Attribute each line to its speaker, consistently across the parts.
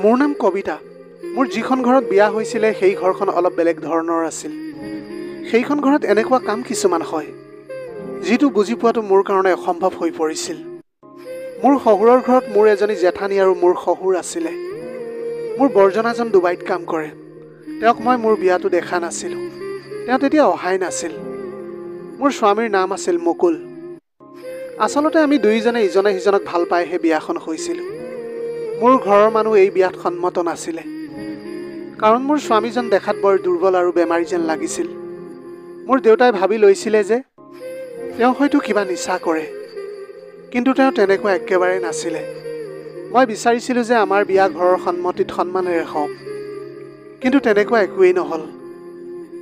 Speaker 1: মোৰ নাম কবিতা। মোৰ যিখন ঘৰত বিয়া হৈছিলে সেই ঘৰখন অলপ বেলেগ ধৰণৰ আছিল। সেইখন ঘৰত এনেকুৱা কাম কিছুমান হয় যিটো বুজি পোৱাটো মোৰ কাৰণে অসম্ভৱ হৈ পৰিছিল। মোৰ শহুৰৰ ঘৰত মোৰ এজনী জেঠানী আৰু মোৰ শহুৰ আছিলে। মোৰ বৰজনাজন ডুবাইত কাম কৰে। তেওঁক মই মোৰ বিয়াটো দেখা নাছিলোঁ। তেওঁ তেতিয়া অহাই নাছিল। মোৰ স্বামীৰ নাম আছিল মুকুল। আচলতে আমি দুয়োজনে ইজনে সিজনক ভাল পাইহে বিয়াখন হৈছিলোঁ। মোৰ ঘৰৰ মানুহ এই বিয়াত সন্মত নাছিলে, কাৰণ মোৰ স্বামীজন দেখাত বৰ দুৰ্বল আৰু বেমাৰী যেন লাগিছিল। মোৰ দেউতাই ভাবি লৈছিলে যে তেওঁ হয়তো কিবা নিচা কৰে, কিন্তু তেওঁ তেনেকুৱা একেবাৰে নাছিলে। মই বিচাৰিছিলোঁ যে আমাৰ বিয়া ঘৰৰ সন্মতিত সন্মানেৰে হওক, কিন্তু তেনেকুৱা একোৱেই নহ'ল।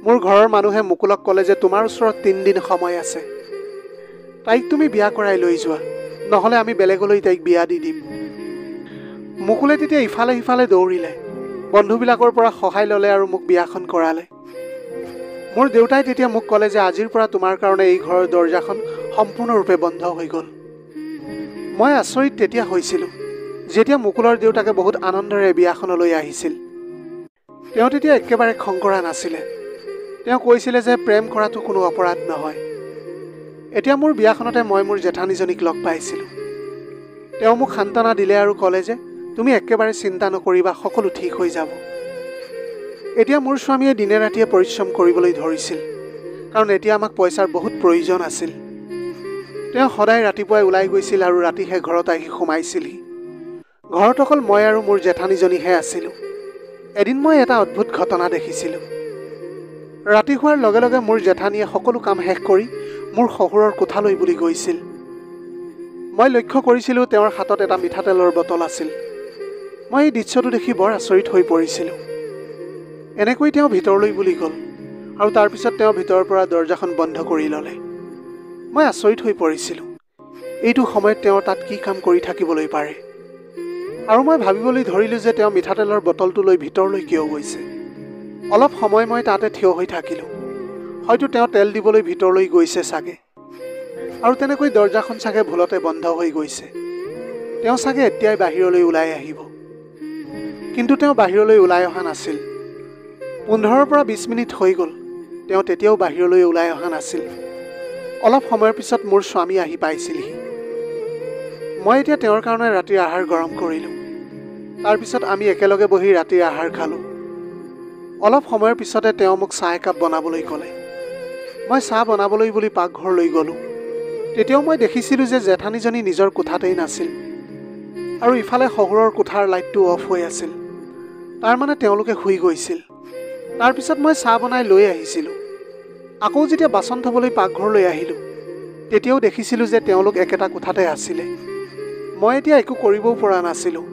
Speaker 1: মোৰ ঘৰৰ মানুহে মুকুলক ক'লে যে তোমাৰ ওচৰত 3 দিন সময় আছে, তাইক তুমি বিয়া কৰাই লৈ যোৱা, নহ'লে আমি বেলেগলৈ তাইক বিয়া দি দিম। মুকুলে তেতিয়া ইফালে সিফালে দৌৰিলে, বন্ধুবিলাকৰ পৰা সহায় ল'লে আৰু মোক বিয়াখন কৰালে। মোৰ দেউতাই তেতিয়া মোক ক'লে যে আজিৰ পৰা তোমাৰ কাৰণে এই ঘৰৰ দৰজাখন সম্পূৰ্ণৰূপে বন্ধ হৈ গ'ল। মই আচৰিত তেতিয়া হৈছিলোঁ যেতিয়া মুকুলৰ দেউতাকে বহুত আনন্দেৰে বিয়াখনলৈ আহিছিল। তেওঁ তেতিয়া একেবাৰে খং কৰা নাছিলে। তেওঁ কৈছিলে যে প্ৰেম কৰাটো কোনো অপৰাধ নহয়। এতিয়া মোৰ বিয়াখনতে মই মোৰ জেঠানীজনীক লগ পাইছিলোঁ। তেওঁ মোক সান্তনা দিলে আৰু ক'লে যে তুমি একেবাৰে চিন্তা নকৰিবা, সকলো ঠিক হৈ যাব। এতিয়া মোৰ স্বামীয়ে দিনে ৰাতিয়ে পৰিশ্ৰম কৰিবলৈ ধৰিছিল, কাৰণ এতিয়া আমাক পইচাৰ বহুত প্ৰয়োজন আছিল। তেওঁ সদায় ৰাতিপুৱাই ওলাই গৈছিল আৰু ৰাতিহে ঘৰত আহি সোমাইছিলহি। ঘৰত অকল মই আৰু মোৰ জেঠানীজনীহে আছিলোঁ। এদিন মই এটা অদ্ভুত ঘটনা দেখিছিলোঁ। ৰাতি হোৱাৰ লগে লগে মোৰ জেঠানীয়ে সকলো কাম শেষ কৰি মোৰ শহুৰৰ কোঠালৈ বুলি গৈছিল। মই লক্ষ্য কৰিছিলোঁ তেওঁৰ হাতত এটা মিঠাতেলৰ বটল আছিল। মই এই দৃশ্যটো দেখি বৰ আচৰিত হৈ পৰিছিলোঁ। এনেকৈ তেওঁ ভিতৰলৈ বুলি গ'ল আৰু তাৰপিছত তেওঁ ভিতৰৰ পৰা দৰজাখন বন্ধ কৰি ল'লে। মই আচৰিত হৈ পৰিছিলোঁ, এইটো সময়ত তেওঁ তাত কি কাম কৰি থাকিবলৈ পাৰে। আৰু মই ভাবিবলৈ ধৰিলোঁ যে তেওঁ মিঠাতেলৰ বটলটো লৈ ভিতৰলৈ কিয় গৈছে। অলপ সময় মই তাতে থিয় হৈ থাকিলোঁ। হয়তো তেওঁ তেল দিবলৈ ভিতৰলৈ গৈছে চাগে, আৰু তেনেকৈ দৰজাখন চাগে ভুলতে বন্ধ হৈ গৈছে। তেওঁ চাগে এতিয়াই বাহিৰলৈ ওলাই আহিব। কিন্তু তেওঁ বাহিৰলৈ ওলাই অহা নাছিল। 15 পৰা 20 মিনিট হৈ গ'ল, তেওঁ তেতিয়াও বাহিৰলৈ ওলাই অহা নাছিল। অলপ সময়ৰ পিছত মোৰ স্বামী আহি পাইছিলহি। মই এতিয়া তেওঁৰ কাৰণে ৰাতিৰ আহাৰ গৰম কৰিলোঁ। তাৰপিছত আমি একেলগে বহি ৰাতিৰ আহাৰ খালোঁ। অলপ সময়ৰ পিছতে তেওঁ মোক চাহ একাপ বনাবলৈ ক'লে। মই চাহ বনাবলৈ বুলি পাকঘৰলৈ গ'লোঁ। তেতিয়াও মই দেখিছিলোঁ যে জেঠানীজনী নিজৰ কোঠাতেই নাছিল, আৰু ইফালে শহুৰৰ কোঠাৰ লাইটটো অফ হৈ আছিল। তাৰমানে তেওঁলোকে শুই গৈছিল। তাৰপিছত মই চাহ বনাই লৈ আহিছিলোঁ। আকৌ যেতিয়া বাচন ধুবলৈ পাকঘৰলৈ আহিলোঁ, তেতিয়াও দেখিছিলোঁ যে তেওঁলোক একেটা কোঠাতে আছিলে। মই এতিয়া একো কৰিবও পৰা নাছিলোঁ।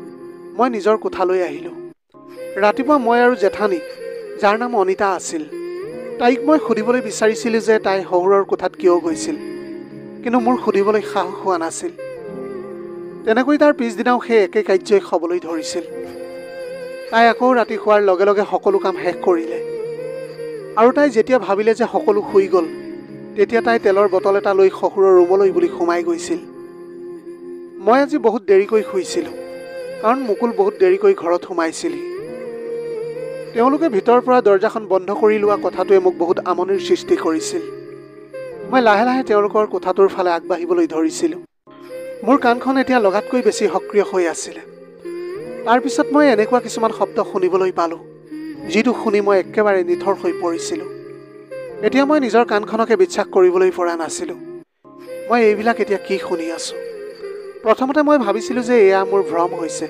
Speaker 1: মই নিজৰ কোঠালৈ আহিলোঁ। ৰাতিপুৱা মই আৰু জেঠানী, যাৰ নাম অনিতা আছিল, তাইক মই সুধিবলৈ বিচাৰিছিলোঁ যে তাই শহুৰৰ কোঠাত কিয় গৈছিল, কিন্তু মোৰ সুধিবলৈ সাহস হোৱা নাছিল। তেনেকৈ তাৰ পিছদিনাও সেই একে কাৰ্যই হ'বলৈ ধৰিছিল। তাই আকৌ ৰাতি শোৱাৰ লগে লগে সকলো কাম শেষ কৰিলে, আৰু তাই যেতিয়া ভাবিলে যে সকলো শুই গ'ল, তেতিয়া তাই তেলৰ বটল এটা লৈ শহুৰৰ ৰুমলৈ বুলি সোমাই গৈছিল। মই আজি বহুত দেৰিকৈ শুইছিলোঁ, কাৰণ মুকুল বহুত দেৰিকৈ ঘৰত সোমাইছিলহি। তেওঁলোকে ভিতৰৰ পৰা দৰজাখন বন্ধ কৰি লোৱা কথাটোৱে মোক বহুত আমনিৰ সৃষ্টি কৰিছিল। মই লাহে লাহে তেওঁলোকৰ কোঠাটোৰ ফালে আগবাঢ়িবলৈ ধৰিছিলোঁ। মোৰ কাণখন এতিয়া লগাতকৈ বেছি সক্ৰিয় হৈ আছিলে। তাৰপিছত মই এনেকুৱা কিছুমান শব্দ শুনিবলৈ পালোঁ, যিটো শুনি মই একেবাৰে নিথৰ হৈ পৰিছিলোঁ। এতিয়া মই নিজৰ কাণখনকে বিশ্বাস কৰিবলৈ পৰা নাছিলোঁ। মই এইবিলাক এতিয়া কি শুনি আছোঁ। প্ৰথমতে মই ভাবিছিলোঁ যে এয়া মোৰ ভ্ৰম হৈছে,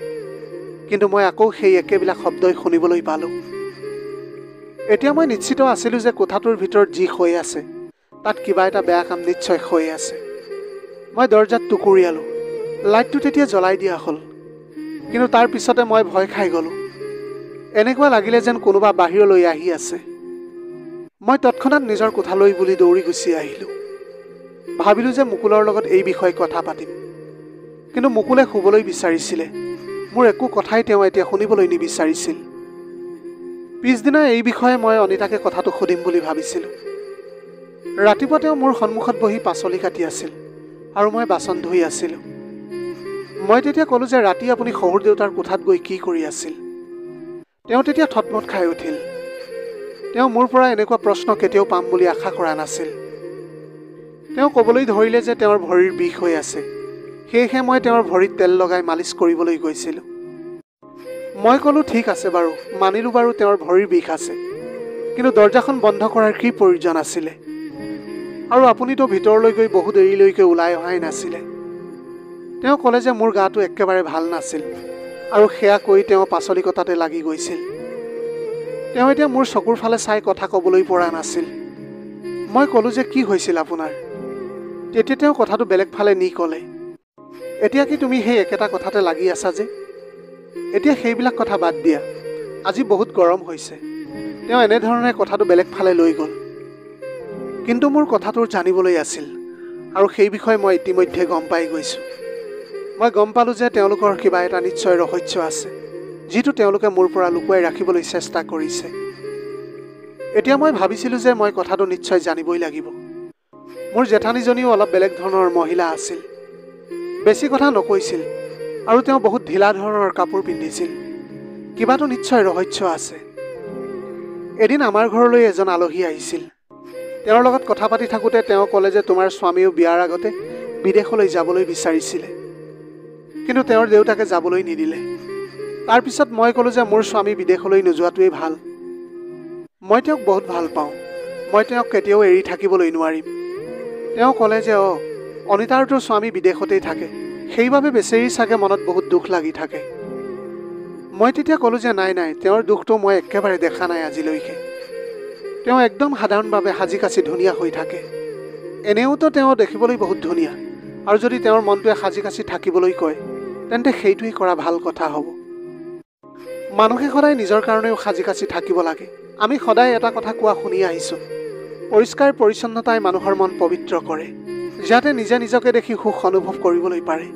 Speaker 1: কিন্তু মই আকৌ সেই একেবিলাক শব্দই শুনিবলৈ পালোঁ। এতিয়া মই নিশ্চিত আছিলোঁ যে কোঠাটোৰ ভিতৰত যি হৈ আছে, তাত কিবা এটা বেয়া কাম নিশ্চয় হৈ আছে। মই দৰজাত টুকুৰিয়ালোঁ। লাইটটো তেতিয়া জ্বলাই দিয়া হ'ল, কিন্তু তাৰ পিছতে মই ভয় খাই গ'লোঁ। এনেকুৱা লাগিলে যেন কোনোবা বাহিৰলৈ আহি আছে। মই তৎক্ষণাত নিজৰ কোঠালৈ বুলি দৌৰি গুচি আহিলোঁ। ভাবিলোঁ যে মুকুলৰ লগত এই বিষয়ে কথা পাতিম, কিন্তু মুকুলে শুবলৈ বিচাৰিছিলে। মোৰ একো কথাই তেওঁ এতিয়া শুনিবলৈ নিবিচাৰিছিল। পিছদিনা এই বিষয়ে মই অনিতাকে কথাটো সুধিম বুলি ভাবিছিলোঁ। ৰাতিপুৱা তেওঁ মোৰ সন্মুখত বহি পাচলি কাটি আছিল, আৰু মই বাচন ধুই আছিলোঁ। মই তেতিয়া ক'লোঁ যে ৰাতি আপুনি শহুৰ দেউতাৰ কোঠাত গৈ কি কৰি আছিল। তেওঁ তেতিয়া থতমত খাই উঠিল। তেওঁ মোৰ পৰা এনেকুৱা প্ৰশ্ন কেতিয়াও পাম বুলি আশা কৰা নাছিল। তেওঁ ক'বলৈ ধৰিলে যে তেওঁৰ ভৰিৰ বিষ হৈ আছে, সেয়েহে মই তেওঁৰ ভৰিত তেল লগাই মালিচ কৰিবলৈ গৈছিলোঁ। মই ক'লোঁ, ঠিক আছে বাৰু, মানিলোঁ বাৰু তেওঁৰ ভৰিৰ বিষ আছে, কিন্তু দৰজাখন বন্ধ কৰাৰ কি প্ৰয়োজন আছিলে? আৰু আপুনিতো ভিতৰলৈ গৈ বহু দেৰিলৈকে ওলাই অহাই নাছিলে। তেওঁ ক'লে যে মোৰ গাটো একেবাৰে ভাল নাছিল, আৰু সেয়া কৈ তেওঁ পাচলি কটাতে লাগি গৈছিল। তেওঁ এতিয়া মোৰ চকুৰ ফালে চাই কথা ক'বলৈ পৰা নাছিল। মই ক'লোঁ যে কি হৈছিল আপোনাৰ? তেতিয়া তেওঁ কথাটো বেলেগ ফালে নি ক'লে, এতিয়া কি তুমি সেই একেটা কথাতে লাগি আছা যে? এতিয়া সেইবিলাক কথা বাদ দিয়া, আজি বহুত গৰম হৈছে। তেওঁ এনেধৰণে কথাটো বেলেগ ফালে লৈ গ'ল। কিন্তু মোৰ কথাটোৰ জানিবলৈ আছিল, আৰু সেই বিষয়ে মই ইতিমধ্যে গম পাই গৈছোঁ। মই গম পালোঁ যে তেওঁলোকৰ কিবা এটা নিশ্চয় ৰহস্য আছে, যিটো তেওঁলোকে মোৰ পৰা লুকুৱাই ৰাখিবলৈ চেষ্টা কৰিছে। এতিয়া মই ভাবিছিলোঁ যে মই কথাটো নিশ্চয় জানিবই লাগিব। মোৰ জেঠানীজনীও অলপ বেলেগ ধৰণৰ মহিলা আছিল। বেছি কথা নকৈছিল, আৰু তেওঁ বহুত ঢিলা ধৰণৰ কাপোৰ পিন্ধিছিল। কিবাটো নিশ্চয় ৰহস্য আছে। এদিন আমাৰ ঘৰলৈ এজন আলহী আহিছিল। তেওঁৰ লগত কথা পাতি থাকোঁতে তেওঁ ক'লে যে তোমাৰ স্বামীও বিয়াৰ আগতে বিদেশলৈ যাবলৈ বিচাৰিছিলে, কিন্তু তেওঁৰ দেউতাকে যাবলৈ নিদিলে। তাৰপিছত মই ক'লোঁ যে মোৰ স্বামী বিদেশলৈ নোযোৱাটোৱেই ভাল। মই তেওঁক বহুত ভাল পাওঁ, মই তেওঁক কেতিয়াও এৰি থাকিবলৈ নোৱাৰিম। তেওঁ ক'লে যে অনিতাৰতো স্বামী বিদেশতেই থাকে, সেইবাবে বেচেৰি চাগে মনত বহুত দুখ লাগি থাকে। মই তেতিয়া ক'লোঁ যে নাই, তেওঁৰ দুখটো মই একেবাৰে দেখা নাই আজিলৈকে। তেওঁ একদম সাধাৰণভাৱে সাজি কাচি ধুনীয়া হৈ থাকে। এনেওতো তেওঁ দেখিবলৈ বহুত ধুনীয়া, আৰু যদি তেওঁৰ মনটোৱে সাজি কাচি থাকিবলৈ কয়, তেন্তে সেইটোৱেই কৰা ভাল কথা হ'ব। মানুহে সদায় নিজৰ কাৰণেও সাজি কাচি থাকিব লাগে। আমি সদায় এটা কথা কোৱা শুনি আহিছোঁ, পৰিষ্কাৰ পৰিচ্ছন্নতাই মানুহৰ মন পবিত্ৰ কৰে, যাতে নিজে নিজকে দেখি সুখ অনুভৱ কৰিবলৈ পাৰে।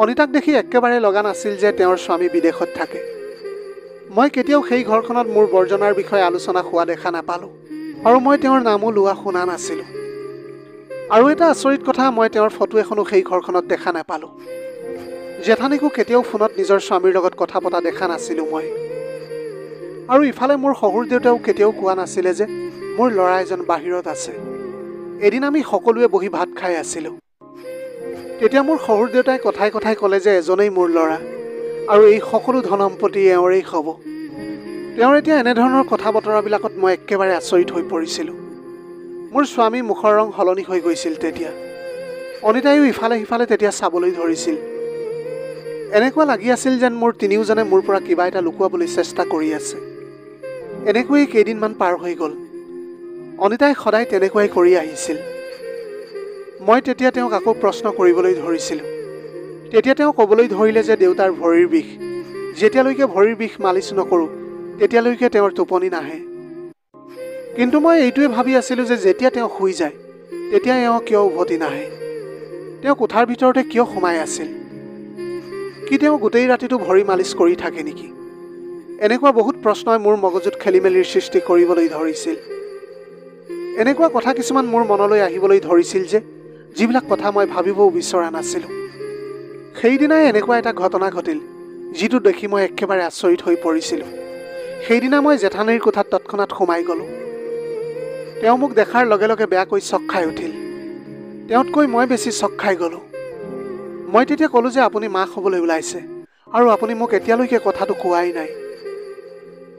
Speaker 1: অনিতাক দেখি একেবাৰে লগা নাছিল যে তেওঁৰ স্বামী বিদেশত থাকে। মই কেতিয়াও সেই ঘৰখনত মোৰ বৰ্জনাৰ বিষয়ে আলোচনা হোৱা দেখা নাপালোঁ, আৰু মই তেওঁৰ নামো লোৱা শুনা নাছিলোঁ। আৰু এটা আচৰিত কথা, মই তেওঁৰ ফটো এখনো সেই ঘৰখনত দেখা নাপালোঁ। জেঠানীকো কেতিয়াও ফোনত নিজৰ স্বামীৰ লগত কথা পতা দেখা নাছিলোঁ মই। আৰু ইফালে মোৰ শহুৰ দেউতাও কেতিয়াও কোৱা নাছিলে যে মোৰ ল'ৰা এজন বাহিৰত আছে। এদিন আমি সকলোৱে বহি ভাত খাই আছিলোঁ। তেতিয়া মোৰ শহুৰ দেউতাই কথাই কথাই ক'লে যে এজনেই মোৰ ল'ৰা, আৰু এই সকলো ধন সম্পত্তি এওঁৰেই হ'ব। তেওঁৰ এতিয়া এনেধৰণৰ কথা বতৰাবিলাকত মই একেবাৰে আচৰিত হৈ পৰিছিলোঁ। মোৰ স্বামী মুখৰ ৰং সলনি হৈ গৈছিল তেতিয়া। অনিতাইও ইফালে সিফালে তেতিয়া চাবলৈ ধৰিছিল। এনেকুৱা লাগি আছিল যেন মোৰ তিনিওজনে মোৰ পৰা কিবা এটা লুকুৱাবলৈ চেষ্টা কৰি আছে। এনেকৈয়ে কেইদিনমান পাৰ হৈ গ'ল। অনিতাই সদায় তেনেকুৱাই কৰি আহিছিল। মই তেতিয়া তেওঁক আকৌ প্ৰশ্ন কৰিবলৈ ধৰিছিলোঁ। তেতিয়া তেওঁ ক'বলৈ ধৰিলে যে দেউতাৰ ভৰিৰ বিষ, যেতিয়ালৈকে ভৰিৰ বিষ মালিচ নকৰোঁ তেতিয়ালৈকে তেওঁৰ টোপনি নাহে। কিন্তু মই এইটোৱে ভাবি আছিলোঁ যে যেতিয়া তেওঁ শুই যায় তেতিয়া এওঁ কিয় উভতি নাহে? তেওঁ কোঠাৰ ভিতৰতে কিয় সোমাই আছিল? কি তেওঁ গোটেই ৰাতিটো ভৰি মালিচ কৰি থাকে নেকি? এনেকুৱা বহুত প্ৰশ্নই মোৰ মগজুত খেলিমেলিৰ সৃষ্টি কৰিবলৈ ধৰিছিল। এনেকুৱা কথা কিছুমান মোৰ মনলৈ আহিবলৈ ধৰিছিল যে যিবিলাক কথা মই ভাবিবও বিচৰা নাছিলোঁ। সেইদিনাই এনেকুৱা এটা ঘটনা ঘটিল, যিটো দেখি মই একেবাৰে আচৰিত হৈ পৰিছিলোঁ। সেইদিনা মই জেঠানীৰ কোঠাত তৎক্ষণাত সোমাই গ'লোঁ। তেওঁ মোক দেখাৰ লগে লগে বেয়াকৈ চক খাই উঠিল। তেওঁতকৈ মই বেছি চক খাই গ'লোঁ। মই তেতিয়া ক'লোঁ যে আপুনি মাক হ'বলৈ ওলাইছে, আৰু আপুনি মোক এতিয়ালৈকে কথাটো কোৱাই নাই।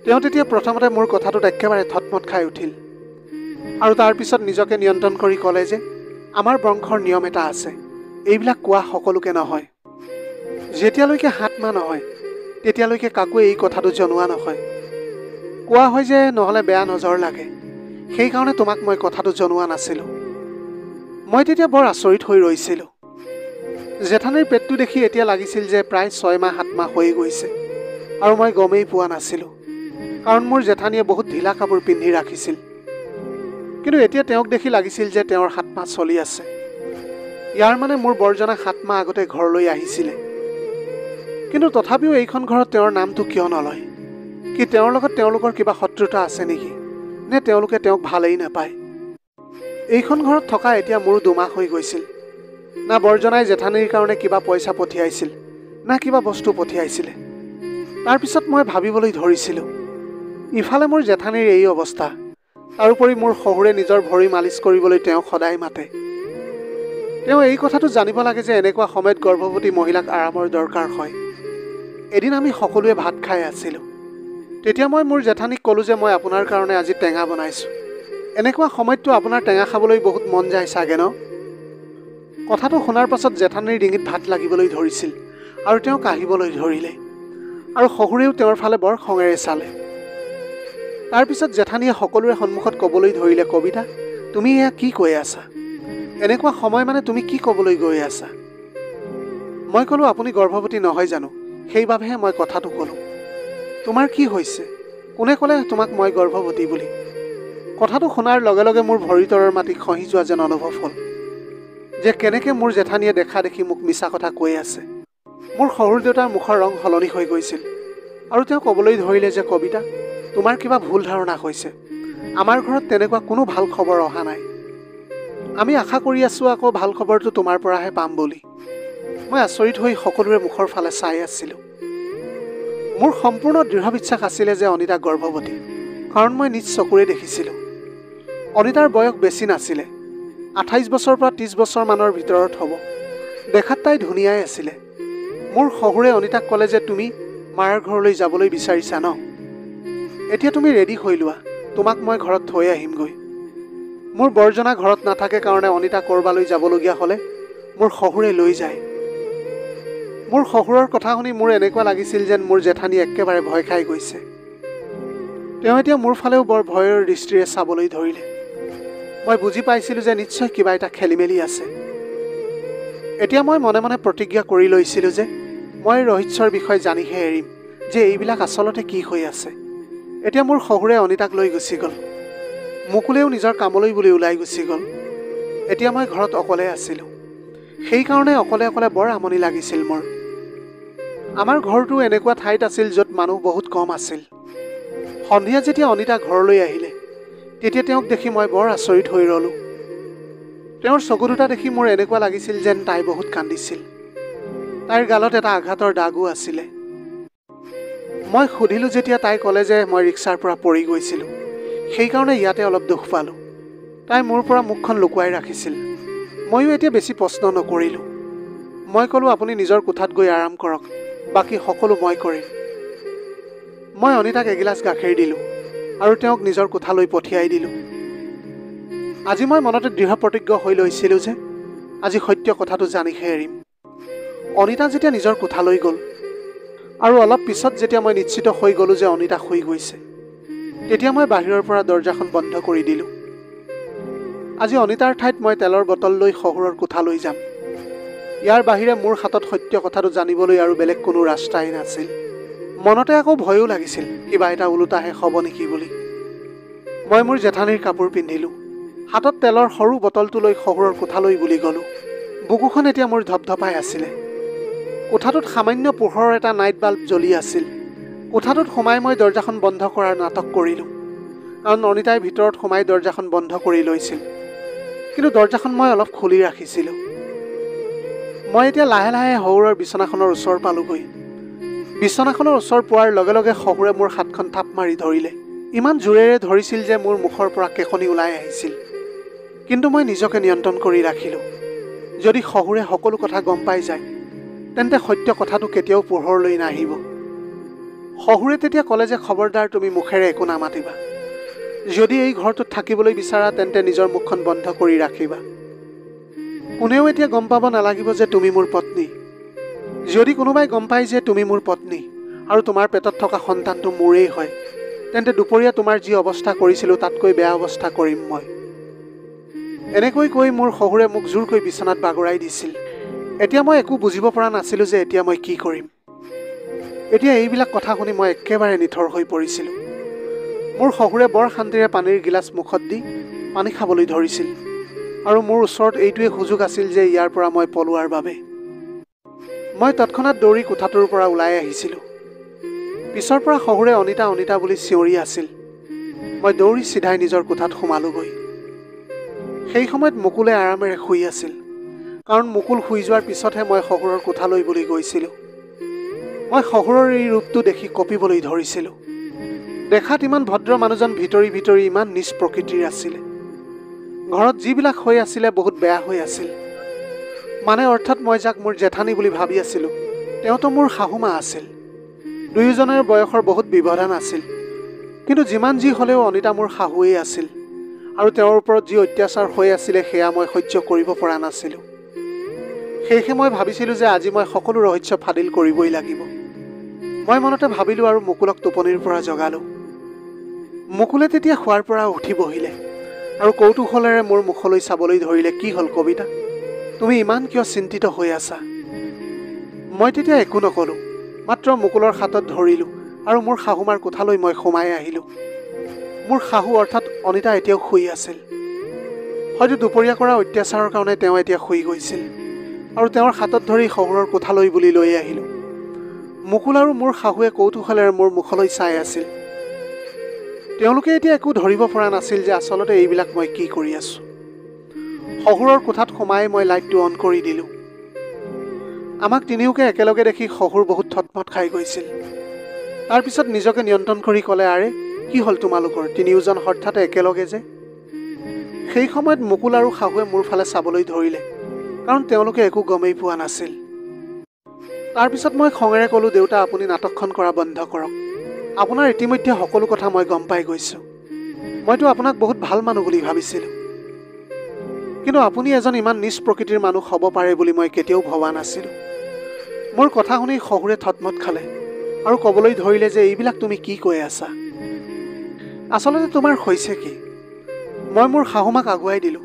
Speaker 1: তেওঁ তেতিয়া প্ৰথমতে মোৰ কথাটোত একেবাৰে থতমত খাই উঠিল, আৰু তাৰপিছত নিজকে নিয়ন্ত্ৰণ কৰি ক'লে যে আমাৰ বংশৰ নিয়ম এটা আছে, এইবিলাক কোৱা সকলোকে নহয়। যেতিয়ালৈকে 7 মাহ নহয় তেতিয়ালৈকে কাকোৱে এই কথাটো জনোৱা নহয়। কোৱা হয় যে নহ'লে বেয়া নজৰ লাগে, সেইকাৰণে তোমাক মই কথাটো জনোৱা নাছিলোঁ। মই তেতিয়া বৰ আচৰিত হৈ ৰৈছিলোঁ। জেঠানীৰ পেটটো দেখি এতিয়া লাগিছিল যে প্ৰায় 6 মাহ 7 মাহ হৈ গৈছে, আৰু মই গমেই পোৱা নাছিলোঁ, কাৰণ মোৰ জেঠানীয়ে বহুত ঢিলা কাপোৰ পিন্ধি ৰাখিছিল। কিন্তু এতিয়া তেওঁক দেখি লাগিছিল যে তেওঁৰ 7 মাহ চলি আছে। ইয়াৰ মানে মোৰ বৰ্জনা 7 মাহ আগতে ঘৰলৈ আহিছিলে। কিন্তু তথাপিও এইখন ঘৰত তেওঁৰ নামটো কিয় নলয়? কি তেওঁৰ লগত তেওঁলোকৰ কিবা শত্ৰুতা আছে নেকি? নে তেওঁলোকে তেওঁক ভালেই নাপায়? এইখন ঘৰত থকা এতিয়া মোৰ 2 মাহ হৈ গৈছিল। না বৰ্জনাই জেঠানীৰ কাৰণে কিবা পইচা পঠিয়াইছিল, না কিবা বস্তু পঠিয়াইছিলে। তাৰপিছত মই ভাবিবলৈ ধৰিছিলোঁ, ইফালে মোৰ জেঠানীৰ এই অৱস্থা, তাৰোপৰি মোৰ শহুৰে নিজৰ ভৰি মালিচ কৰিবলৈ তেওঁক সদায় মাতে। তেওঁ এই কথাটো জানিব লাগে যে এনেকুৱা সময়ত গৰ্ভৱতী মহিলাক আৰামৰ দৰকাৰ হয়। এদিন আমি সকলোৱে ভাত খাই আছিলোঁ। তেতিয়া মই মোৰ জেঠানীক ক'লোঁ যে মই আপোনাৰ কাৰণে আজি টেঙা বনাইছোঁ। এনেকুৱা সময়ততো আপোনাৰ টেঙা খাবলৈ বহুত মন যায় চাগে ন? কথাটো শুনাৰ পাছত জেঠানীৰ ডিঙিত ভাত লাগিবলৈ ধৰিছিল আৰু তেওঁ কাঢ়িবলৈ ধৰিলে, আৰু শহুৰেও তেওঁৰ ফালে বৰ খঙেৰে চালে। তাৰপিছত জেঠানীয়ে সকলোৰে সন্মুখত ক'বলৈ ধৰিলে, কবিতা, তুমি এয়া কি কৈ আছা? এনেকুৱা সময় মানে তুমি কি ক'বলৈ গৈ আছা? মই ক'লোঁ, আপুনি গৰ্ভৱতী নহয় জানো? সেইবাবেহে মই কথাটো ক'লোঁ। তোমাৰ কি হৈছে? কোনে ক'লে তোমাক মই গৰ্ভৱতী বুলি? কথাটো শুনাৰ লগে লগে মোৰ ভৰিৰ তলৰ মাটি খহি যোৱা যেন অনুভৱ হ'ল, যে কেনেকৈ মোৰ জেঠানীয়ে দেখা দেখি মোক মিছা কথা কৈ আছে। মোৰ শহুৰ দেউতাৰ মুখৰ ৰং সলনি হৈ গৈছিল, আৰু তেওঁ ক'বলৈ ধৰিলে যে কবিতা, তোমাৰ কিবা ভুল ধাৰণা হৈছে। আমাৰ ঘৰত তেনেকুৱা কোনো ভাল খবৰ অহা নাই। আমি আশা কৰি আছোঁ আকৌ ভাল খবৰটো তোমাৰ পৰাহে পাম বুলি। মই আচৰিত হৈ সকলোৰে মুখৰ ফালে চাই আছিলোঁ। মোৰ সম্পূৰ্ণ দৃঢ় বিশ্বাস আছিলে যে অনিতা গৰ্ভৱতী, কাৰণ মই নিজ চকুৰে দেখিছিলোঁ। অনিতাৰ বয়স বেছি নাছিলে, 28 বছৰৰ পৰা 30 বছৰমানৰ ভিতৰত হ'ব। দেখাত তাই ধুনীয়াই আছিলে। মোৰ শহুৰে অনিতাক ক'লে যে তুমি মাৰ ঘৰলৈ যাবলৈ বিচাৰিছা ন? এতিয়া তুমি ৰেডি হৈ লোৱা, তোমাক মই ঘৰত থৈ আহিমগৈ। মোৰ বৰ্জনা ঘৰত নাথাকে কাৰণে অনিতা ক'ৰবালৈ যাবলগীয়া হ'লে মোৰ শহুৰে লৈ যায়। মোৰ শহুৰৰ কথা শুনি মোৰ এনেকুৱা লাগিছিল যেন মোৰ জেঠানী একেবাৰে ভয় খাই গৈছে। তেওঁ এতিয়া মোৰ ফালেও বৰ ভয়ৰ দৃষ্টিৰে চাবলৈ ধৰিলে। মই বুজি পাইছিলোঁ যে নিশ্চয় কিবা এটা খেলিমেলি আছে। এতিয়া মই মনে মনে প্ৰতিজ্ঞা কৰি লৈছিলোঁ যে মই ৰহস্যৰ বিষয়ে জানিহে এৰিম যে এইবিলাক আচলতে কি হৈ আছে। এতিয়া মোৰ শহুৰে অনিতাক লৈ গুচি গ'ল। মুকুলেও নিজৰ কামলৈ বুলি ওলাই গুচি গ'ল। এতিয়া মই ঘৰত অকলে আছিলোঁ। সেইকাৰণে অকলে অকলে বৰ আমনি লাগিছিল মোৰ। আমাৰ ঘৰটো এনেকুৱা ঠাইত আছিল য'ত মানুহ বহুত কম আছিল। সন্ধিয়া যেতিয়া অনিতা ঘৰলৈ আহিলে, তেতিয়া তেওঁক দেখি মই বৰ আচৰিত হৈ ৰ'লোঁ। তেওঁৰ চকু দুটা দেখি মোৰ এনেকুৱা লাগিছিল যেন তাই বহুত কান্দিছিল। তাইৰ গালত এটা আঘাতৰ দাগো আছিলে। মই সুধিলোঁ যেতিয়া তাই ক'লে যে মই ৰিক্সাৰ পৰা পৰি গৈছিলোঁ, সেইকাৰণে ইয়াতে অলপ দুখ পালোঁ। তাই মোৰ পৰা মুখখন লুকুৱাই ৰাখিছিল। ময়ো এতিয়া বেছি প্ৰশ্ন নকৰিলোঁ। মই ক'লোঁ, আপুনি নিজৰ কোঠাত গৈ আৰাম কৰক, বাকী সকলো মই কৰিম। মই অনিতাক এগিলাচ গাখীৰ দিলোঁ আৰু তেওঁক নিজৰ কোঠালৈ পঠিয়াই দিলোঁ। আজি মই মনতে দৃঢ় প্ৰতিজ্ঞ হৈ লৈছিলোঁ যে আজি সত্য কথাটো জানিহে এৰিম। অনিতা যেতিয়া নিজৰ কোঠালৈ গ'ল আৰু অলপ পিছত যেতিয়া মই নিশ্চিত হৈ গ'লোঁ যে অনিতা শুই গৈছে, তেতিয়া মই বাহিৰৰ পৰা দৰজাখন বন্ধ কৰি দিলোঁ। আজি অনিতাৰ ঠাইত মই তেলৰ বটল লৈ শহুৰৰ কোঠালৈ যাম। ইয়াৰ বাহিৰে মোৰ হাতত সত্য কথাটো জানিবলৈ আৰু বেলেগ কোনো ৰাস্তাই নাছিল। মনতে আকৌ ভয়ো লাগিছিল কিবা এটা ওলোটাহে হ'ব নেকি বুলি। মই মোৰ জেঠানীৰ কাপোৰ পিন্ধিলোঁ। হাতত তেলৰ সৰু বটলটো লৈ শহুৰৰ কোঠালৈ বুলি গ'লোঁ। বুকুখন এতিয়া মোৰ ধপধপাই আছিলে। কোঠাটোত সামান্য পোহৰৰ এটা নাইট বাল্ব জ্বলি আছিল। কোঠাটোত সোমাই মই দৰজাখন বন্ধ কৰাৰ নাটক কৰিলোঁ, কাৰণ অনিতাই ভিতৰত সোমাই দৰজাখন বন্ধ কৰি লৈছিল। কিন্তু দৰজাখন মই অলপ খুলি ৰাখিছিলোঁ। মই এতিয়া লাহে লাহে শহুৰৰ বিচনাখনৰ ওচৰ পালোঁগৈ। বিচনাখনৰ ওচৰ পোৱাৰ লগে লগে শহুৰে মোৰ হাতখন থাপ মাৰি ধৰিলে। ইমান জোৰেৰে ধৰিছিল যে মোৰ মুখৰ পৰা কেশনি ওলাই আহিছিল। কিন্তু মই নিজকে নিয়ন্ত্ৰণ কৰি ৰাখিলোঁ। যদি শহুৰে সকলো কথা গম পাই যায়, তেন্তে সত্য কথাটো কেতিয়াও পোহৰলৈ নাহিব। শহুৰে তেতিয়া ক'লে যে খবৰদাৰ তুমি মুখেৰে একো নামাতিবা। যদি এই ঘৰটোত থাকিবলৈ বিচাৰা তেন্তে নিজৰ মুখখন বন্ধ কৰি ৰাখিবা। কোনেও এতিয়া গম পাব নালাগিব যে তুমি মোৰ পত্নী। যদি কোনোবাই গম পায় যে তুমি মোৰ পত্নী আৰু তোমাৰ পেটত থকা সন্তানটো মোৰেই হয়, তেন্তে দুপৰীয়া তোমাৰ যি অৱস্থা কৰিছিলোঁ তাতকৈ বেয়া অৱস্থা কৰিম মই। এনেকৈ কৈ মোৰ শহুৰে মোক জোৰকৈ বিচনাত বাগৰাই দিছিল। এতিয়া মই একো বুজিব পৰা নাছিলোঁ যে এতিয়া মই কি কৰিম। এতিয়া এইবিলাক কথা শুনি মই একেবাৰে নিথৰ হৈ পৰিছিলোঁ। মোৰ শহুৰে বৰ শান্তিৰে পানীৰ গিলাচ মুখত দি পানী খাবলৈ ধৰিছিল, আৰু মোৰ ওচৰত এইটোৱে সুযোগ আছিল যে ইয়াৰ পৰা মই পলোৱাৰ বাবে। মই তৎক্ষণাত দৌৰি কোঠাটোৰ পৰা ওলাই আহিছিলোঁ। পিছৰ পৰা শহুৰে অনিতা অনিতা বুলি চিঞৰি আছিল। মই দৌৰি চিধাই নিজৰ কোঠাত সোমালোগৈ। সেই সময়ত মুকুলে আৰামেৰে শুই আছিল, কাৰণ মুকুল শুই যোৱাৰ পিছতহে মই শহুৰৰ কোঠালৈ বুলি গৈছিলোঁ। মই শহুৰৰ এই ৰূপটো দেখি কঁপিবলৈ ধৰিছিলোঁ। দেখাত ইমান ভদ্ৰ মানুহজন ভিতৰি ভিতৰি ইমান নিজ প্ৰকৃতিৰ আছিলে। ঘৰত যিবিলাক হৈ আছিলে বহুত বেয়া হৈ আছিল। মানে অৰ্থাৎ মই যাক মোৰ জেঠানী বুলি ভাবি আছিলোঁ তেওঁতো মোৰ শাহুমা আছিল। দুয়োজনৰ বয়সৰ বহুত ব্যৱধান আছিল। কিন্তু যিমান যি হ'লেও অনিতা মোৰ শাহুৱেই আছিল আৰু তেওঁৰ ওপৰত যি অত্যাচাৰ হৈ আছিলে সেয়া মই সহ্য কৰিব পৰা নাছিলোঁ। সেয়েহে মই ভাবিছিলোঁ যে আজি মই সকলো ৰহস্য ফাদিল কৰিবই লাগিব। মই মনতে ভাবিলোঁ আৰু মুকুলক টোপনিৰ পৰা জগালোঁ। মুকুলে তেতিয়া শোৱাৰ পৰা উঠি বহিলে আৰু কৌতূহলেৰে মোৰ মুখলৈ চাবলৈ ধৰিলে। কি হ'ল কবিতা, তুমি ইমান কিয় চিন্তিত হৈ আছা? মই তেতিয়া একো নকলোঁ, মাত্ৰ মুকুলৰ হাতত ধৰিলোঁ আৰু মোৰ শাহুমাৰ কোঠালৈ মই সোমাই আহিলোঁ। মোৰ শাহু অৰ্থাৎ অনিতা এতিয়াও শুই আছিল। হয়তো দুপৰীয়া কৰা অত্যাচাৰৰ কাৰণে তেওঁ এতিয়া শুই গৈছিল আৰু তেওঁৰ হাতত ধৰি শহুৰৰ কোঠালৈ বুলি লৈ আহিলোঁ। মুকুল আৰু মোৰ শাহুৱে কৌতূহলেৰে মোৰ মুখলৈ চাই আছিল। তেওঁলোকে এতিয়া একো ধৰিব পৰা নাছিল যে আচলতে এইবিলাক মই কি কৰি আছোঁ। শহুৰৰ কোঠাত সোমাই মই লাইটটো অন কৰি দিলোঁ। আমাক তিনিওকে একেলগে দেখি শহুৰ বহুত থতমত খাই গৈছিল। তাৰপিছত নিজকে নিয়ন্ত্ৰণ কৰি ক'লে, আৰে কি হ'ল তোমালোকৰ তিনিওজন হঠাৎ একেলগে যে? সেই সময়ত মুকুল আৰু শাহুৱে মোৰ ফালে চাবলৈ ধৰিলে, কাৰণ তেওঁলোকে একো গমেই পোৱা নাছিল। তাৰপিছত মই খঙেৰে ক'লোঁ, দেউতা আপুনি নাটকখন কৰা বন্ধ কৰক। আপোনাৰ ইতিমধ্যে সকলো কথা মই গম পাই গৈছোঁ। মইতো আপোনাক বহুত ভাল মানুহ বুলি ভাবিছিলোঁ, কিন্তু আপুনি এজন ইমান নিজ প্ৰকৃতিৰ মানুহ হ'ব পাৰে বুলি মই কেতিয়াও ভবা নাছিলোঁ। মোৰ কথা শুনি শহুৰে থতমত খালে আৰু ক'বলৈ ধৰিলে যে এইবিলাক তুমি কি কৈ আছা? আচলতে তোমাৰ হৈছে কি? মই মোৰ শাহুমাক আগুৱাই দিলোঁ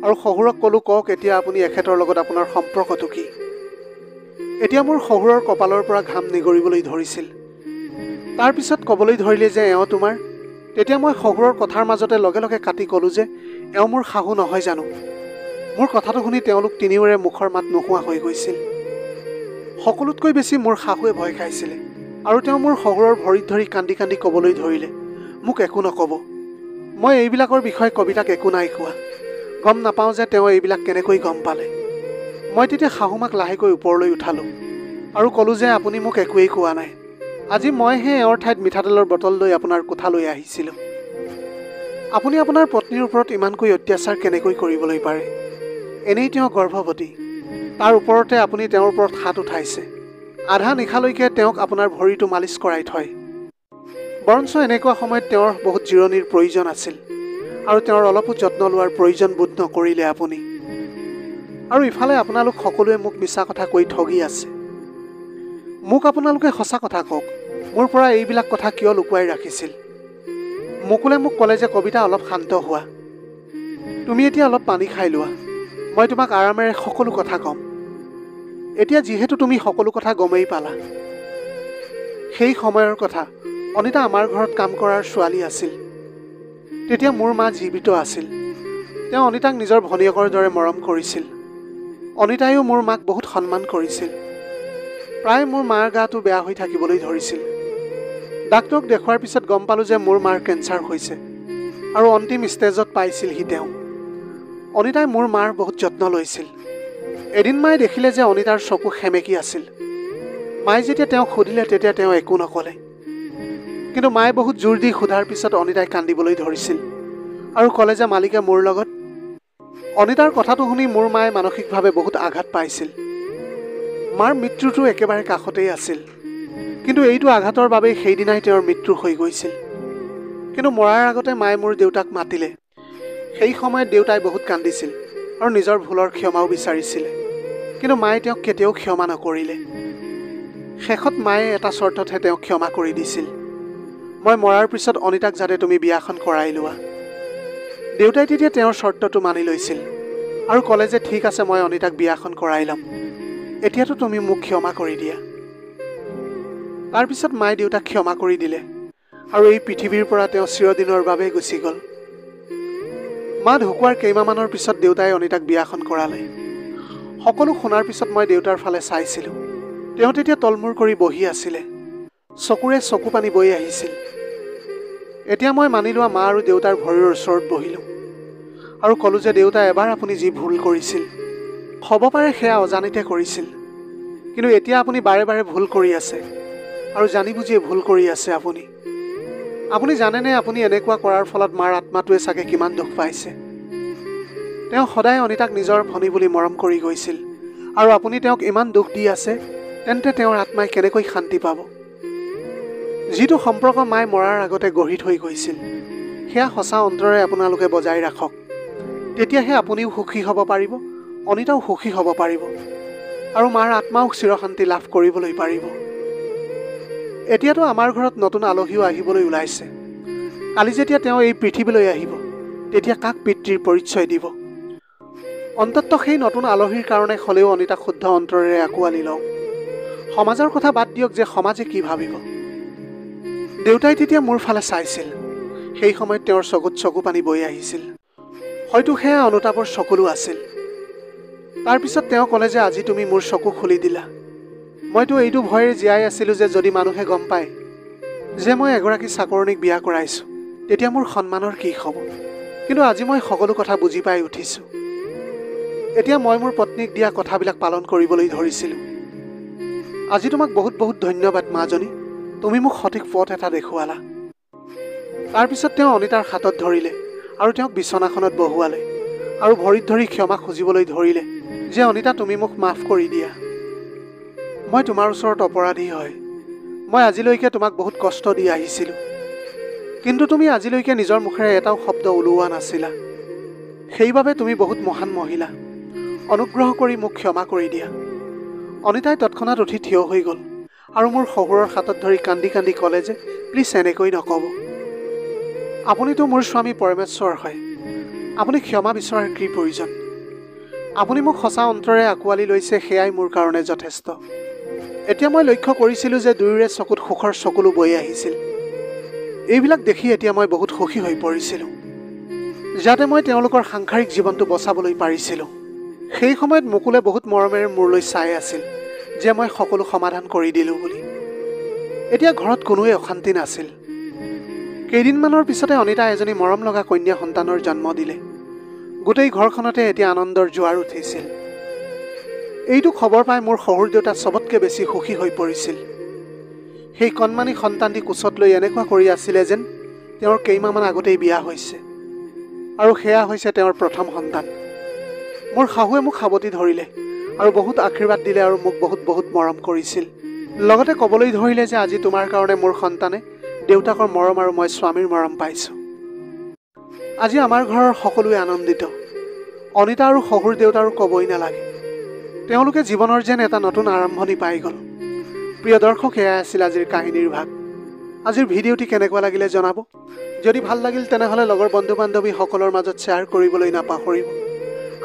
Speaker 1: আৰু শহুৰক ক'লোঁ, কওক এতিয়া আপুনি এখেতৰ লগত আপোনাৰ সম্পৰ্কটো কি? এতিয়া মোৰ শহুৰৰ কপালৰ পৰা ঘাম নিগৰিবলৈ ধৰিছিল। তাৰপিছত ক'বলৈ ধৰিলে যে এওঁ তোমাৰ। তেতিয়া মই শহুৰৰ কথাৰ মাজতে লগে লগে কাটি ক'লোঁ যে এওঁ মোৰ শাহু নহয় জানো? মোৰ কথাটো শুনি তেওঁলোক তিনিওৰে মুখৰ মাত নোহোৱা হৈ গৈছিল। সকলোতকৈ বেছি মোৰ শাহুৱে ভয় খাইছিলে আৰু তেওঁ মোৰ শহুৰৰ ভৰিত ধৰি কান্দি কান্দি ক'বলৈ ধৰিলে, মোক একো নক'ব। মই এইবিলাকৰ বিষয়ে কবিতাক একো নাই কোৱা। গম নাপাওঁ যে তেওঁ এইবিলাক কেনেকৈ গম পালে। মই তেতিয়া শাহুমাক লাহেকৈ ওপৰলৈ উঠালোঁ আৰু ক'লোঁ যে আপুনি মোক একোৱেই কোৱা নাই। আজি মইহে এওঁৰ ঠাইত মিঠাতেলৰ বটল লৈ আপোনাৰ কোঠালৈ আহিছিলোঁ। আপুনি আপোনাৰ পত্নীৰ ওপৰত ইমানকৈ অত্যাচাৰ কেনেকৈ কৰিবলৈ পাৰে? এনেই তেওঁ গৰ্ভৱতী, তাৰ ওপৰতে আপুনি তেওঁৰ ওপৰত হাত উঠাইছে। আধা নিশালৈকে তেওঁক আপোনাৰ ভৰিটো মালিচ কৰাই থয়। বৰঞ্চ এনেকুৱা সময়ত তেওঁৰ বহুত জিৰণিৰ প্ৰয়োজন আছিল আৰু তেওঁৰ অলপো যত্ন লোৱাৰ প্ৰয়োজন বোধ নকৰিলে আপুনি। আৰু ইফালে আপোনালোক সকলোৱে মোক মিছা কথা কৈ ঠগি আছে। মোক আপোনালোকে সঁচা কথা কওক, মোৰ পৰা এইবিলাক কথা কিয় লুকুৱাই ৰাখিছিল? মুকুলে মোক ক'লে যে কবিতা অলপ শান্ত হোৱা, তুমি এতিয়া অলপ পানী খাই লোৱা, মই তোমাক আৰামেৰে সকলো কথা ক'ম। এতিয়া যিহেতু তুমি সকলো কথা গমেই পালা। সেই সময়ৰ কথা, অনিতা আমাৰ ঘৰত কাম কৰাৰ ছোৱালী আছিল। তেতিয়া মোৰ মা জীৱিত আছিল। তেওঁ অনিতাক নিজৰ ভনীয়েকৰ দৰে মৰম কৰিছিল। অনিতায়ো মোৰ মাক বহুত সন্মান কৰিছিল। প্ৰায় মোৰ মাৰ গাটো বেয়া হৈ থাকিবলৈ ধৰিছিল। ডাক্তৰক দেখুৱাৰ পিছত গম পালোঁ যে মোৰ মাৰ কেঞ্চাৰ হৈছে আৰু অন্তিম ষ্টেজত পাইছিলহি তেওঁ। অনিতাই মোৰ মাৰ বহুত যত্ন লৈছিল। এদিন মায়ে দেখিলে যে অনিতাৰ চকু সেমেকি আছিল। মায়ে যেতিয়া তেওঁক সুধিলে তেতিয়া তেওঁ একো নক'লে। কিন্তু মায়ে বহুত জোৰ দি সোধাৰ পিছত অনিতাই কান্দিবলৈ ধৰিছিল আৰু ক'লে যে মালিকে মোৰ লগত। অনিতাৰ কথাটো শুনি মোৰ মায়ে মানসিকভাৱে বহুত আঘাত পাইছিল। মাৰ মৃত্যুটো একেবাৰে কাষতেই আছিল, কিন্তু এইটো আঘাতৰ বাবেই সেইদিনাই তেওঁৰ মৃত্যু হৈ গৈছিল। কিন্তু মৰাৰ আগতে মায়ে মোৰ দেউতাক মাতিলে। সেই সময়ত দেউতাই বহুত কান্দিছিল আৰু নিজৰ ভুলৰ ক্ষমাও বিচাৰিছিলে, কিন্তু মায়ে তেওঁক কেতিয়াও ক্ষমা নকৰিলে। শেষত মায়ে এটা চৰ্ততহে তেওঁক ক্ষমা কৰি দিছিল, মই মৰাৰ পিছত অনিতাক যাতে তুমি বিয়াখন কৰাই লোৱা। দেউতাই তেতিয়া তেওঁৰ চৰ্তটো মানি লৈছিল আৰু ক'লে যে ঠিক আছে, মই অনিতাক বিয়াখন কৰাই ল'ম, এতিয়াতো তুমি মোক ক্ষমা কৰি দিয়া। তাৰপিছত মায়ে দেউতাক ক্ষমা কৰি দিলে আৰু এই পৃথিৱীৰ পৰা তেওঁ চিৰদিনৰ বাবে গুচি গ'ল। মা ঢুকোৱাৰ কেইমাহমানৰ পিছত দেউতাই অনিতাক বিয়াখন কৰালে। সকলো শুনাৰ পিছত মই দেউতাৰ ফালে চাইছিলোঁ। তেওঁ তেতিয়া তলমূৰ কৰি বহি আছিলে, চকুৰে চকু পানী বৈ আহিছিল। এতিয়া মই মানি লোৱা মা আৰু দেউতাৰ ভৰিৰ ওচৰত বহিলোঁ আৰু ক'লোঁ যে দেউতা, এবাৰ আপুনি যি ভুল কৰিছিল, হ'ব পাৰে সেয়া অজানিতে কৰিছিল, কিন্তু এতিয়া আপুনি বাৰে বাৰে ভুল কৰি আছে আৰু জানি বুজিয়ে ভুল কৰি আছে। আপুনি জানেনে আপুনি এনেকুৱা কৰাৰ ফলত মাৰ আত্মাটোৱে চাগে কিমান দুখ পাইছে। তেওঁ সদায় অনিতাক নিজৰ ভনী বুলি মৰম কৰি গৈছিল আৰু আপুনি তেওঁক ইমান দুখ দি আছে, তেন্তে তেওঁৰ আত্মাই কেনেকৈ শান্তি পাব? যিটো সম্পৰ্ক মায়ে মৰাৰ আগতে গঢ়ি থৈ গৈছিল, সেয়া সঁচা অন্তৰেৰে আপোনালোকে বজাই ৰাখক। তেতিয়াহে আপুনিও সুখী হ'ব পাৰিব, অনিতাও সুখী হ'ব পাৰিব আৰু মাৰ আত্মাও চিৰশান্তি লাভ কৰিবলৈ পাৰিব। এতিয়াতো আমাৰ ঘৰত নতুন আলহীও আহিবলৈ ওলাইছে। কালি যেতিয়া তেওঁ এই পৃথিৱীলৈ আহিব, তেতিয়া কাক পিতৃৰ পৰিচয় দিব? অন্ততঃ সেই নতুন আলহীৰ কাৰণে হ'লেও অনিতাক শুদ্ধ অন্তৰেৰে আঁকোৱালি লওক। সমাজৰ কথা বাদ দিয়ক যে সমাজে কি ভাবিব। দেউতাই তেতিয়া মোৰ ফালে চাইছিল। সেই সময়ত তেওঁৰ চকুত চকু পানী বৈ আহিছিল। হয়তো সেয়া অনুতাপৰ চকুলো আছিল। তাৰপিছত তেওঁ ক'লে যে আজি তুমি মোৰ চকু খুলি দিলা। মইতো এইটো ভয়েৰে জীয়াই আছিলোঁ যে যদি মানুহে গম পায় যে মই এগৰাকী চাকৰণীক বিয়া কৰাইছোঁ, তেতিয়া মোৰ সন্মানৰ কি হ'ব। কিন্তু আজি মই সকলো কথা বুজি পাই উঠিছোঁ। এতিয়া মই মোৰ পত্নীক দিয়া কথাবিলাক পালন কৰিবলৈ ধৰিছিলোঁ। আজি তোমাক বহুত বহুত ধন্যবাদ মাজনী, তুমি মোক সঠিক পথ এটা দেখুৱালা। তাৰপিছত তেওঁ অনিতাৰ হাতত ধৰিলে আৰু তেওঁক বিচনাখনত বহুৱালে আৰু ভৰিত ধৰি ক্ষমা খুজিবলৈ ধৰিলে যে অনিতা, তুমি মোক মাফ কৰি দিয়া। মই তোমাৰ ওচৰত অপৰাধী হয়। মই আজিলৈকে তোমাক বহুত কষ্ট দি আহিছিলোঁ, কিন্তু তুমি আজিলৈকে নিজৰ মুখেৰে এটাও শব্দ ওলোৱা নাছিলা। সেইবাবে তুমি বহুত মহান মহিলা। অনুগ্ৰহ কৰি মোক ক্ষমা কৰি দিয়া। অনিতাই তৎক্ষণাত উঠি থিয় হৈ গ'ল আৰু মোৰ শহুৰৰ হাতত ধৰি কান্দি কান্দি ক'লে যে প্লিজ এনেকৈ নক'ব। আপুনিতো মোৰ স্বামী পৰমেশ্বৰ হয়। আপুনি ক্ষমা বিচৰাৰ কি প্ৰয়োজন? আপুনি মোক সঁচা অন্তৰেৰে আঁকোৱালি লৈছে, সেয়াই মোৰ কাৰণে যথেষ্ট। এতিয়া মই লক্ষ্য কৰিছিলোঁ যে দুয়োৰে চকুত সুখৰ চকুলো বৈ আহিছিল। এইবিলাক দেখি এতিয়া মই বহুত সুখী হৈ পৰিছিলোঁ, যাতে মই তেওঁলোকৰ সাংসাৰিক জীৱনটো বচাবলৈ পাৰিছিলোঁ। সেই সময়ত মুকুলে বহুত মৰমেৰে মোৰলৈ চাই আছিল যে মই সকলো সমাধান কৰি দিলোঁ বুলি। এতিয়া ঘৰত কোনোৱে অশান্তি নাছিল। কেইদিনমানৰ পিছতে অনিতা এজনী মৰম লগা কন্যা সন্তানৰ জন্ম দিলে। গোটেই ঘৰখনতে এতিয়া আনন্দৰ জোৱাৰ উঠিছিল। এইটো খবৰ পাই মোৰ শহুৰ দেউতা চবতকৈ বেছি সুখী হৈ পৰিছিল। সেই কণমানি সন্তানটি কোচত লৈ এনেকুৱা কৰি আছিলে যেন তেওঁৰ কেইমাহমান আগতেই বিয়া হৈছে আৰু সেয়া হৈছে তেওঁৰ প্ৰথম সন্তান। মোৰ শাহুৱে মোক সাৱটি ধৰিলে আৰু বহুত আশীৰ্বাদ দিলে আৰু মোক বহুত বহুত মৰম কৰিছিল। লগতে ক'বলৈ ধৰিলে যে আজি তোমাৰ কাৰণে মোৰ সন্তানে দেউতাকৰ মৰম আৰু মই স্বামীৰ মৰম পাইছোঁ। আজি আমাৰ ঘৰৰ সকলোৱে আনন্দিত। অনিতা আৰু শহুৰ দেউতাৰো ক'বই নালাগে। তেওঁলোকে জীৱনৰ যেন এটা নতুন আৰম্ভণি পাই গ'ল। প্ৰিয় দৰ্শক, এয়াই আছিল আজিৰ কাহিনীৰ ভাগ। আজিৰ ভিডিঅ'টি কেনেকুৱা লাগিলে জনাব। যদি ভাল লাগিল তেনেহ'লে লগৰ বন্ধু বান্ধৱীসকলৰ মাজত শ্বেয়াৰ কৰিবলৈ নাপাহৰিব।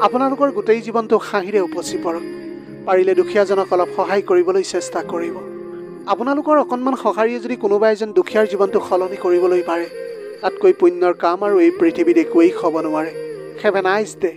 Speaker 1: আপোনালোকৰ গোটেই জীৱনটো হাঁহিৰে উপচি পৰক। পাৰিলে দুখীয়াজনক অলপ সহায় কৰিবলৈ চেষ্টা কৰিব। আপোনালোকৰ অকণমান সঁহাৰিয়ে যদি কোনোবা এজন দুখীয়াৰ জীৱনটো সলনি কৰিবলৈ পাৰে, তাতকৈ পুণ্যৰ কাম আৰু এই পৃথিৱীত একোৱেই হ'ব নোৱাৰে। Have a nice day.